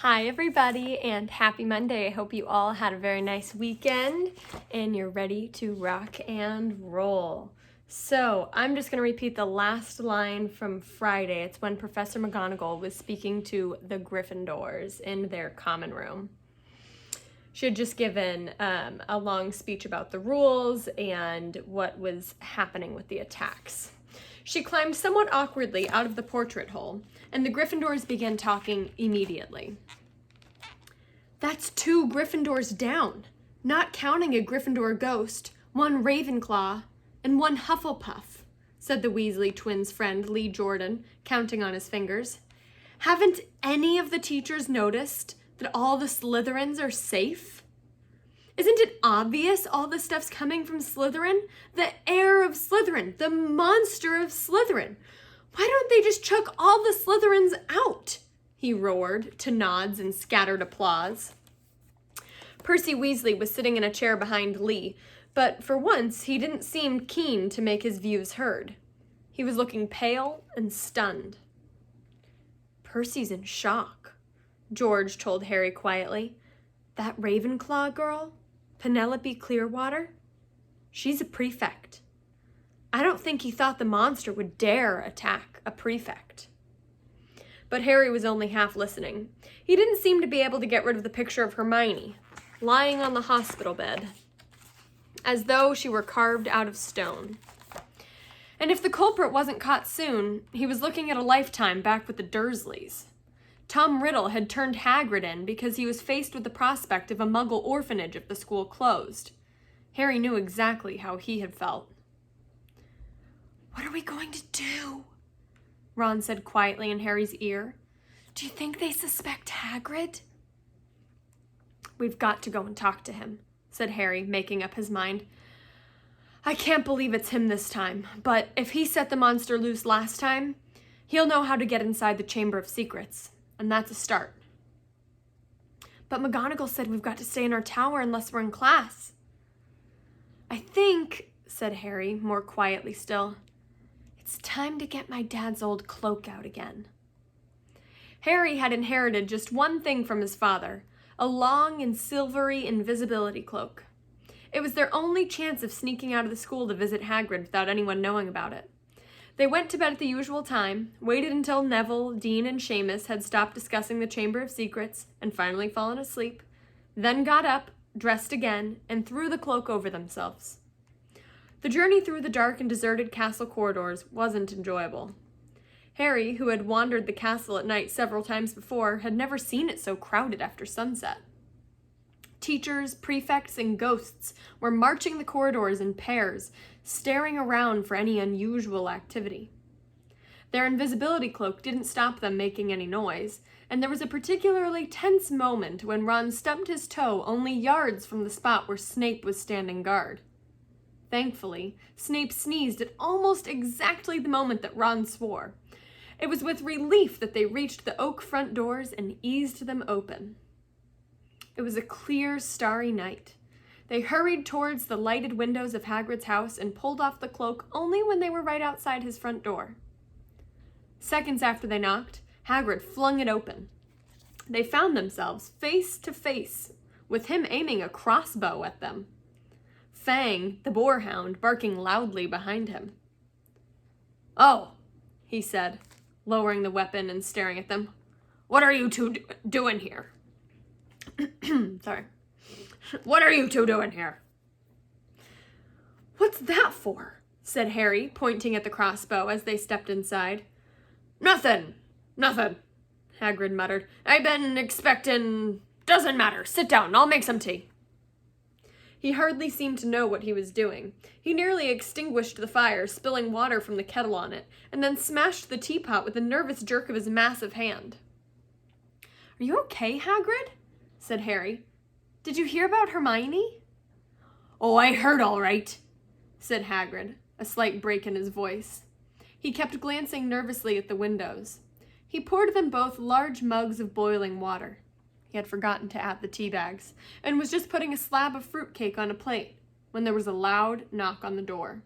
Hi everybody and happy Monday. I hope you all had a very nice weekend and you're ready to rock and roll. So I'm just going to repeat the last line from Friday. It's when Professor McGonagall was speaking to the Gryffindors in their common room. She had just given a long speech about the rules and what was happening with the attacks. She climbed somewhat awkwardly out of the portrait hole, and the Gryffindors began talking immediately. "That's 2 Gryffindors down, not counting a Gryffindor ghost, 1 Ravenclaw, and 1 Hufflepuff," said the Weasley twins' friend Lee Jordan, counting on his fingers. "Haven't any of the teachers noticed that all the Slytherins are safe? Isn't it obvious all this stuff's coming from Slytherin? The heir of Slytherin, the monster of Slytherin. Why don't they just chuck all the Slytherins out?" he roared, to nods and scattered applause. Percy Weasley was sitting in a chair behind Lee, but for once he didn't seem keen to make his views heard. He was looking pale and stunned. "Percy's in shock," George told Harry quietly. "That Ravenclaw girl, Penelope Clearwater, she's a prefect. I don't think he thought the monster would dare attack a prefect." But Harry was only half listening. He didn't seem to be able to get rid of the picture of Hermione, lying on the hospital bed, as though she were carved out of stone. And if the culprit wasn't caught soon, he was looking at a lifetime back with the Dursleys. Tom Riddle had turned Hagrid in because he was faced with the prospect of a Muggle orphanage if the school closed. Harry knew exactly how he had felt. "What are we going to do?" Ron said quietly in Harry's ear. "Do you think they suspect Hagrid?" "We've got to go and talk to him," said Harry, making up his mind. "I can't believe it's him this time, but if he set the monster loose last time, he'll know how to get inside the Chamber of Secrets, and that's a start." "But McGonagall said we've got to stay in our tower unless we're in class." "I think," said Harry, more quietly still, "it's time to get my dad's old cloak out again." Harry had inherited just one thing from his father, a long and silvery invisibility cloak. It was their only chance of sneaking out of the school to visit Hagrid without anyone knowing about it. They went to bed at the usual time, waited until Neville, Dean, and Seamus had stopped discussing the Chamber of Secrets and finally fallen asleep, then got up, dressed again, and threw the cloak over themselves. The journey through the dark and deserted castle corridors wasn't enjoyable. Harry, who had wandered the castle at night several times before, had never seen it so crowded after sunset. Teachers, prefects, and ghosts were marching the corridors in pairs, staring around for any unusual activity. Their invisibility cloak didn't stop them making any noise, and there was a particularly tense moment when Ron stubbed his toe only yards from the spot where Snape was standing guard. Thankfully, Snape sneezed at almost exactly the moment that Ron swore. It was with relief that they reached the oak front doors and eased them open. It was a clear, starry night. They hurried towards the lighted windows of Hagrid's house and pulled off the cloak only when they were right outside his front door. Seconds after they knocked, Hagrid flung it open. They found themselves face to face, with him aiming a crossbow at them. Fang, the boarhound, barking loudly behind him. "Oh," he said, lowering the weapon and staring at them. "What are you two doing here?" Sorry. "What are you two doing here?" "What's that for?" said Harry, pointing at the crossbow as they stepped inside. Nothing, Hagrid muttered. "I've been expecting... Doesn't matter. Sit down. I'll make some tea." He hardly seemed to know what he was doing. He nearly extinguished the fire, spilling water from the kettle on it, and then smashed the teapot with a nervous jerk of his massive hand. "Are you okay, Hagrid?" said Harry. "Did you hear about Hermione?" "Oh, I heard all right," said Hagrid, a slight break in his voice. He kept glancing nervously at the windows. He poured them both large mugs of boiling water. He had forgotten to add the tea bags, and was just putting a slab of fruitcake on a plate, when there was a loud knock on the door.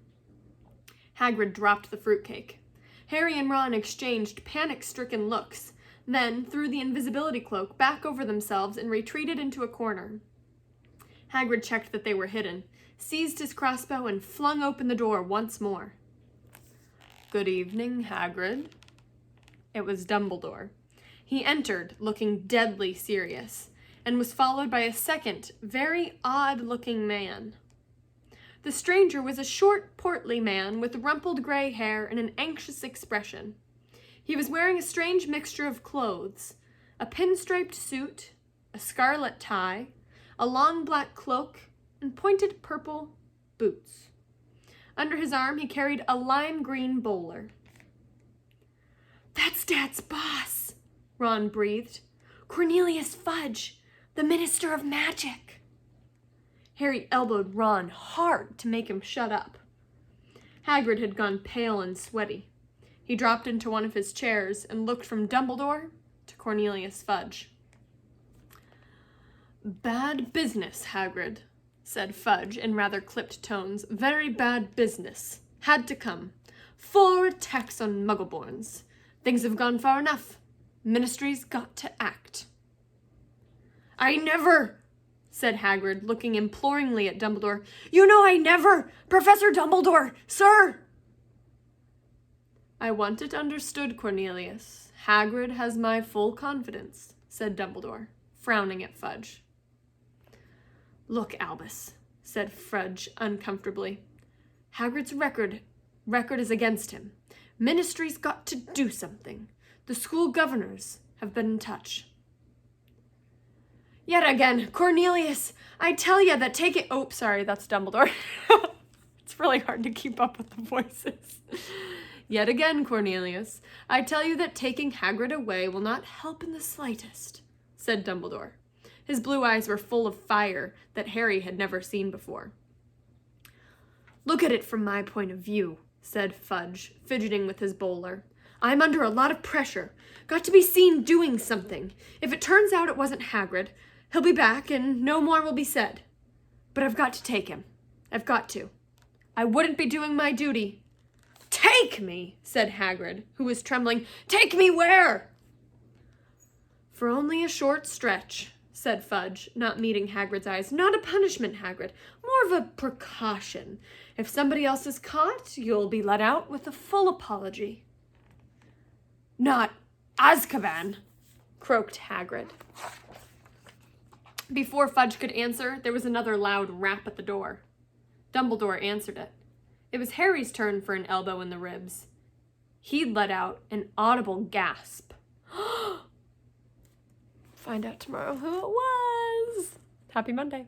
Hagrid dropped the fruitcake. Harry and Ron exchanged panic-stricken looks. then threw the invisibility cloak back over themselves and retreated into a corner. Hagrid checked that they were hidden, seized his crossbow, and flung open the door once more. "Good evening, Hagrid." It was Dumbledore. He entered, looking deadly serious, and was followed by a second, very odd-looking man. The stranger was a short, portly man with rumpled gray hair and an anxious expression. He was wearing a strange mixture of clothes, a pinstriped suit, a scarlet tie, a long black cloak, and pointed purple boots. Under his arm he carried a lime green bowler. "That's Dad's boss," Ron breathed. "Cornelius Fudge, the Minister of Magic." Harry elbowed Ron hard to make him shut up. Hagrid had gone pale and sweaty. He dropped into one of his chairs and looked from Dumbledore to Cornelius Fudge. "Bad business, Hagrid," said Fudge in rather clipped tones. "Very bad business. Had to come. 4 attacks on Muggleborns. Things have gone far enough. Ministry's got to act." "I never," said Hagrid, looking imploringly at Dumbledore. "You know I never! Professor Dumbledore! Sir!" "I want it understood, Cornelius. Hagrid has my full confidence," said Dumbledore, frowning at Fudge. "Look, Albus," said Fudge uncomfortably. "Hagrid's record is against him. Ministry's got to do something. The school governors have been in touch." "Yet again, Cornelius, I tell you that take it—" Oh, sorry, that's Dumbledore. It's really hard to keep up with the voices. "Yet again, Cornelius, I tell you that taking Hagrid away will not help in the slightest," said Dumbledore. His blue eyes were full of fire that Harry had never seen before. "Look at it from my point of view," said Fudge, fidgeting with his bowler. "I'm under a lot of pressure. Got to be seen doing something. If it turns out it wasn't Hagrid, he'll be back and no more will be said. But I've got to take him. I've got to. I wouldn't be doing my duty." "Take me," said Hagrid, who was trembling. "Take me where?" "For only a short stretch," said Fudge, not meeting Hagrid's eyes. "Not a punishment, Hagrid. More of a precaution. If somebody else is caught, you'll be let out with a full apology." "Not Azkaban," croaked Hagrid. Before Fudge could answer, there was another loud rap at the door. Dumbledore answered it. It was Harry's turn for an elbow in the ribs. He'd let out an audible gasp. Find out tomorrow who it was. Happy Monday.